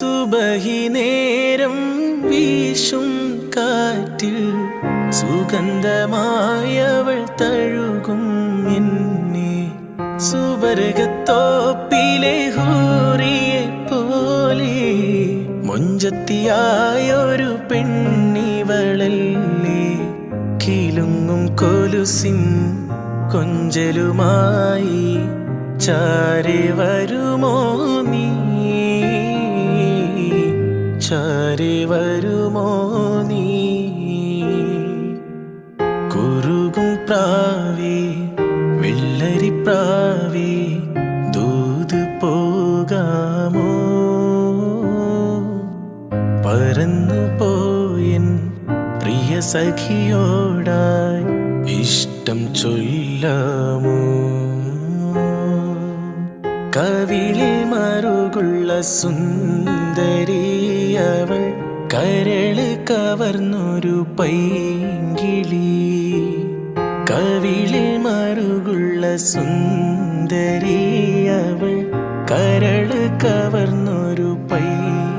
സുബഹി നേരം വീശും കാറ്റിൽ സുഗന്ധമായവൾ തഴുകും എന്നെ. സുവർഗത്തോപ്പിലെ ഹൂറിയെ പോലെ മൊഞ്ചത്തിയായൊരു പെണ്ണിവളല്ലേ. കിലുങ്ങും കൊലുസിൻ കൊഞ്ചലുമായി ചാരെ വരുമോ നീ, ചാരെ വരുമോ നീ. കുറുകും പ്രാവേ വെള്ളരിപ്രാവേ ദൂത് പോകാമോ. പറന്നു പോയൻ പ്രിയ സഖിയോടായി ഇഷ്ടം ചൊല്ലാമോ. കവിളിൽ മറുകുള്ള സുന്ദരിയവൾ കരള് കവർന്നൊരു പൈങ്കിളി. കവിളിൽ മറുകുള്ള സുന്ദരിയവൾ കരള് കവർന്നൊരു പൈങ്കിളി.